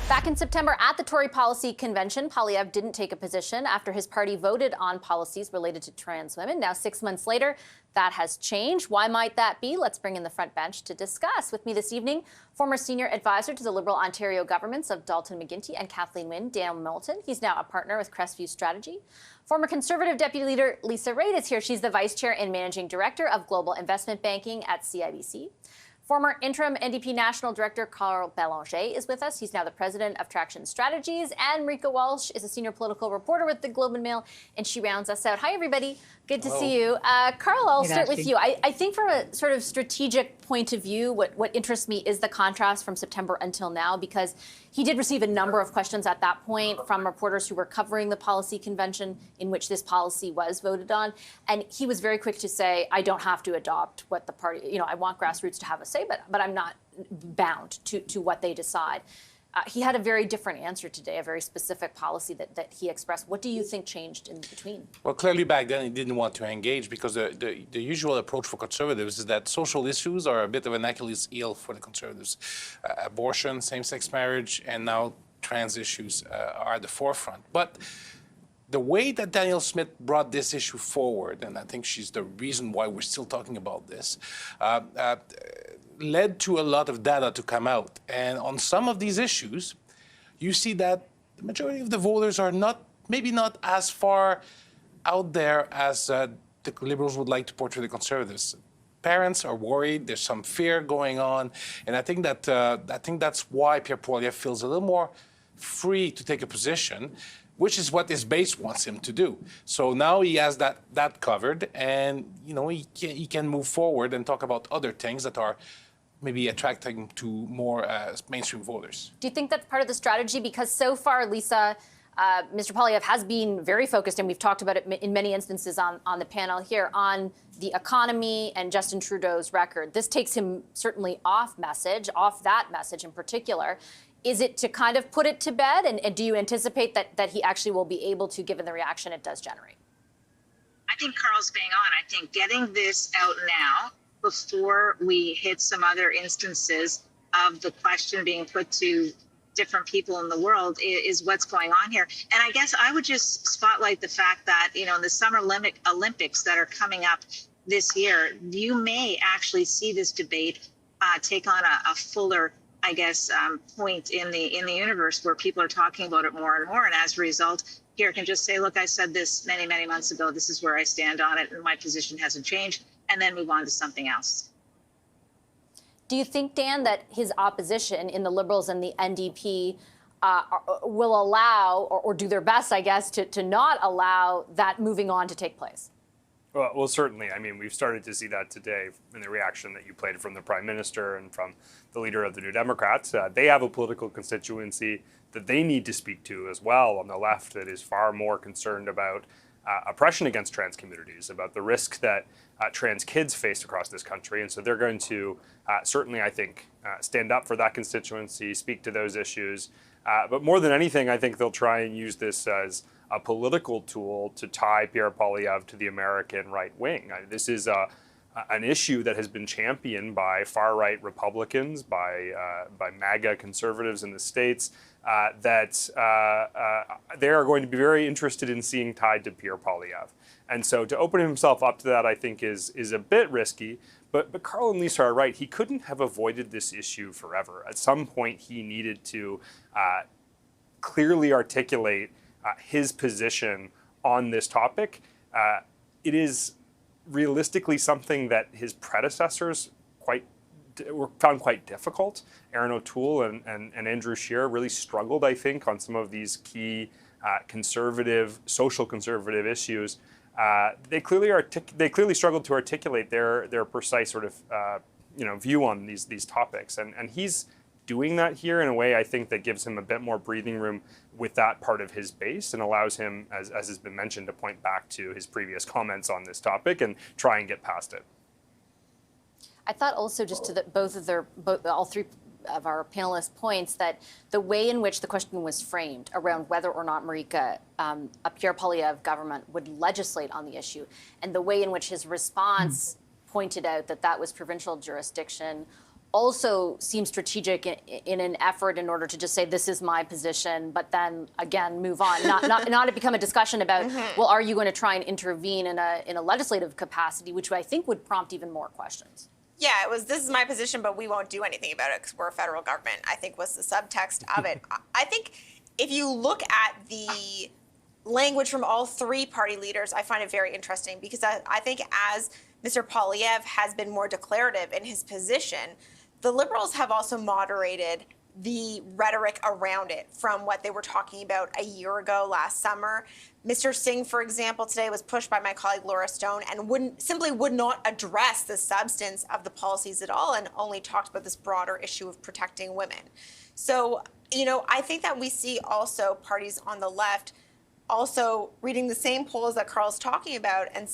Back in September at the Tory Policy Convention, Poilievre didn't take a position after his party voted on policies related to trans women. Now, 6 months later, that has changed. Why might that be? Let's bring in the front bench to discuss. With me this evening, former senior advisor to the Liberal Ontario governments of Dalton McGuinty and Kathleen Wynne, Dan Moulton. He's now a partner with Crestview Strategy. Former Conservative Deputy Leader Lisa Raitt is here. She's the Vice Chair and Managing Director of Global Investment Banking at CIBC. Former interim NDP National Director Carl Bélanger is with us. He's now the president of Traction Strategies. And Marika Walsh is a senior political reporter with the Globe and Mail, and she rounds us out. Hi, everybody. Good to see you. Carl, I'll start with you. I think from a sort of strategic point of view, what interests me is the contrast from September until now, because he did receive a number of questions at that point from reporters who were covering the policy convention in which this policy was voted on. And he was very quick to say, I don't have to adopt what the party, I want grassroots to have a say, but I'm not bound to what they decide. He had a very different answer today, a very specific policy that he expressed. What do you think changed in between? Well, clearly back then he didn't want to engage because the usual approach for conservatives is that social issues are a bit of an Achilles heel for the conservatives. Abortion, same-sex marriage, and now trans issues are at the forefront. But the way that Danielle Smith brought this issue forward, and I think she's the reason why we're still talking about this, led to a lot of data to come out. And on some of these issues, you see that the majority of the voters are maybe not as far out there as the Liberals would like to portray the Conservatives. Parents are worried. There's some fear going on, and I think that's why Pierre Poilievre feels a little more free to take a position, which is what his base wants him to do. So now he has that covered, and he can move forward and talk about other things that are maybe attracting to more mainstream voters. Do you think that's part of the strategy? Because so far, Lisa, Mr. Poilievre has been very focused, and we've talked about it in many instances on the panel here, on the economy and Justin Trudeau's record. This takes him certainly off that message in particular. Is it to kind of put it to bed? And do you anticipate that he actually will be able to, given the reaction it does generate? I think Carl's bang on. I think getting this out now before we hit some other instances of the question being put to different people in the world is what's going on here. And I guess I would just spotlight the fact that, in the Summer Olympics that are coming up this year, you may actually see this debate take on a fuller, I guess, point in the universe where people are talking about it more and more. And as a result, here can just say, look, I said this many, many months ago. This is where I stand on it, and my position hasn't changed. And then move on to something else. Do you think, Dan, that his opposition in the Liberals and the NDP will allow, or do their best, I guess, to not allow that moving on to take place? Well, certainly. I mean, we've started to see that today in the reaction that you played from the Prime Minister and from the leader of the New Democrats. They have a political constituency that they need to speak to as well on the left that is far more concerned about oppression against trans communities, about the risk that trans kids face across this country. And so they're going to certainly, I think, stand up for that constituency, speak to those issues. But more than anything, I think they'll try and use this as a political tool to tie Pierre Poilievre to the American right wing. This is an issue that has been championed by far-right Republicans, by MAGA conservatives in the States, that they are going to be very interested in seeing tied to Pierre Poilievre. And so to open himself up to that, I think, is a bit risky. But Carl and Lisa are right. He couldn't have avoided this issue forever. At some point, he needed to clearly articulate his position on this topic. It is realistically something that his predecessors found quite difficult. Aaron O'Toole and Andrew Scheer really struggled, I think, on some of these key social conservative issues. They clearly struggled to articulate their precise sort of view on these topics, and he's doing that here in a way I think that gives him a bit more breathing room with that part of his base and allows him, as has been mentioned, to point back to his previous comments on this topic and try and get past it. I thought also, just to all three of our panelists' points, that the way in which the question was framed around whether or not Marika, a Pierre Poilievre government would legislate on the issue, and the way in which his response pointed out that was provincial jurisdiction, also seem strategic in an effort in order to just say, this is my position, but then again move on, not to become a discussion about, well, are you going to try and intervene in a legislative capacity, which I think would prompt even more questions. Yeah, it was, this is my position, but we won't do anything about it because we're a federal government, I think was the subtext of it. I think if you look at the language from all three party leaders, I find it very interesting because I think as Mr. Poilievre has been more declarative in his position, the Liberals have also moderated the rhetoric around it from what they were talking about a year ago last summer. Mr. Singh, for example, today was pushed by my colleague Laura Stone and would not address the substance of the policies at all and only talked about this broader issue of protecting women. So, you know, I think that we see also parties on the left also reading the same polls that Carl's talking about and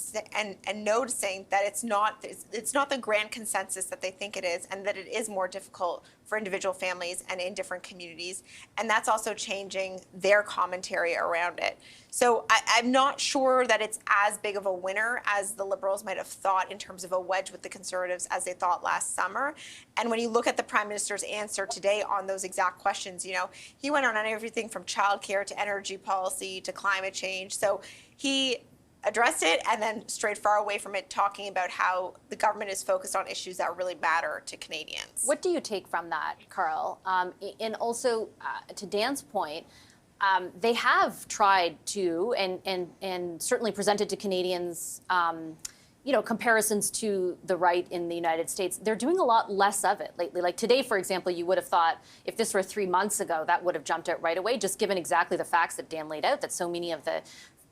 noticing that it's not the grand consensus that they think it is, and that it is more difficult for individual families and in different communities, and that's also changing their commentary around it. So I'm not sure that it's as big of a winner as the Liberals might have thought in terms of a wedge with the Conservatives as they thought last summer. And when you look at the Prime Minister's answer today on those exact questions, you know, he went on everything from childcare to energy policy to climate change. So he addressed it and then strayed far away from it, talking about how the government is focused on issues that really matter to Canadians. What do you take from that, Carl? And also, to Dan's point, they have tried to, and certainly presented to Canadians, you know, comparisons to the right in the United States. They're doing a lot less of it lately. Like today, for example, you would have thought if this were 3 months ago, that would have jumped out right away, just given exactly the facts that Dan laid out, that so many of the,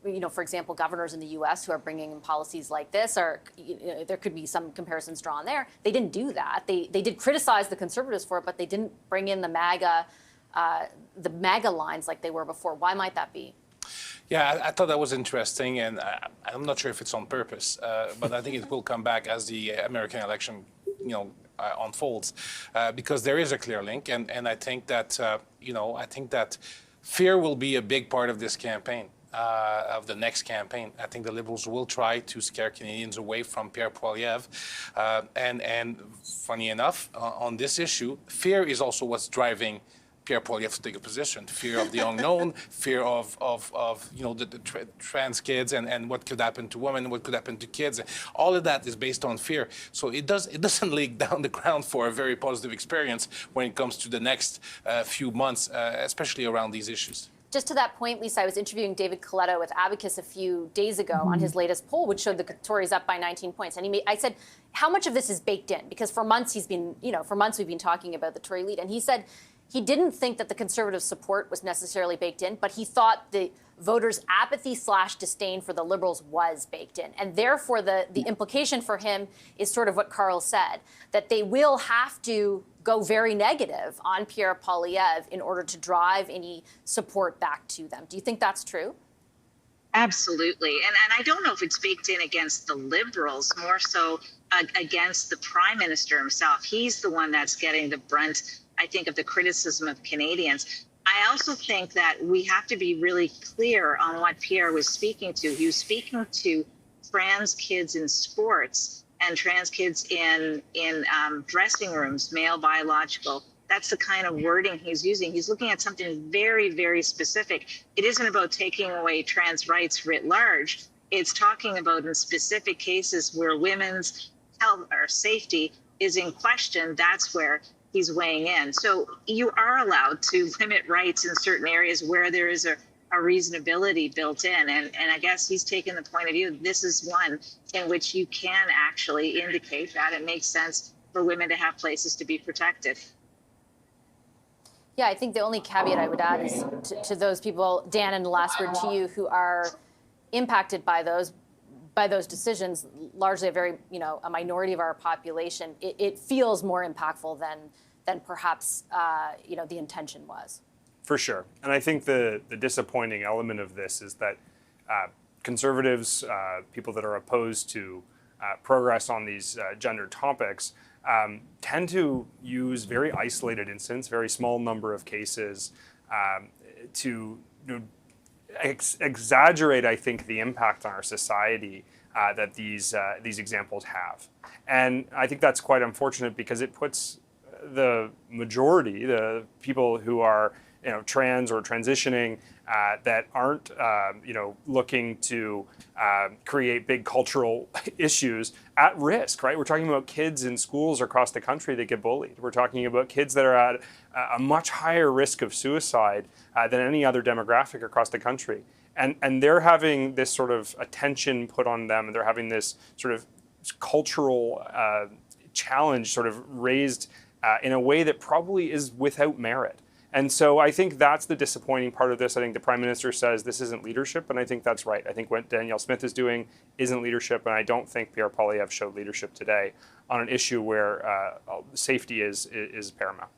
you know, for example, governors in the U.S. who are bringing in policies like this are, you know, there could be some comparisons drawn there. They didn't do that. They did criticize the Conservatives for it, but they didn't bring in the MAGA lines like they were before. Why might that be? Yeah, I thought that was interesting, and I'm not sure if it's on purpose, but I think it will come back as the American election, you know, unfolds, because there is a clear link, and I think that you know, I think that fear will be a big part of this campaign. Of the next campaign. I think the Liberals will try to scare Canadians away from Pierre Poilievre. And funny enough, on this issue, fear is also what's driving Pierre Poilievre to take a position. Fear of the unknown, fear of you know, the trans kids and what could happen to women, what could happen to kids. All of that is based on fear. So it doesn't lay down the ground for a very positive experience when it comes to the next few months, especially around these issues. Just to that point, Lisa, I was interviewing David Coletto with Abacus a few days ago on his latest poll, which showed the Tories up by 19 points. And I said, how much of this is baked in? Because for months we've been talking about the Tory lead. And he said he didn't think that the Conservative support was necessarily baked in, but he thought the voters' apathy/disdain for the Liberals was baked in. And therefore, the implication for him is sort of what Carl said, that they will have to go very negative on Pierre Poilievre in order to drive any support back to them. Do you think that's true? Absolutely. And I don't know if it's baked in against the Liberals, more so against the Prime Minister himself. He's the one that's getting the brunt, I think, of the criticism of Canadians. I also think that we have to be really clear on what Pierre was speaking to. He was speaking to trans kids in sports and trans kids in dressing rooms, male biological. That's the kind of wording he's using. He's looking at something very, very specific. It isn't about taking away trans rights writ large. It's talking about in specific cases where women's health or safety is in question. That's where he's weighing in. So you are allowed to limit rights in certain areas where there is a reasonability built in. And I guess he's taken the point of view, this is one in which you can actually indicate that it makes sense for women to have places to be protected. Yeah, I think the only caveat I would add is to those people, Dan, and the last word to you, who are impacted by those decisions, largely a minority of our population. It feels more impactful than perhaps the intention was. For sure. And I think the disappointing element of this is that Conservatives, people that are opposed to progress on these gender topics, tend to use very isolated incidents, very small number of cases, to exaggerate, I think, the impact on our society that these examples have. And I think that's quite unfortunate because it puts the majority, the people who are trans or transitioning, that aren't looking to create big cultural issues at risk, right? We're talking about kids in schools across the country that get bullied. We're talking about kids that are at a much higher risk of suicide than any other demographic across the country. And they're having this sort of attention put on them, and they're having this sort of cultural challenge sort of raised in a way that probably is without merit. And so I think that's the disappointing part of this. I think the Prime Minister says this isn't leadership, and I think that's right. I think what Danielle Smith is doing isn't leadership, and I don't think Pierre Poilievre showed leadership today on an issue where safety is paramount.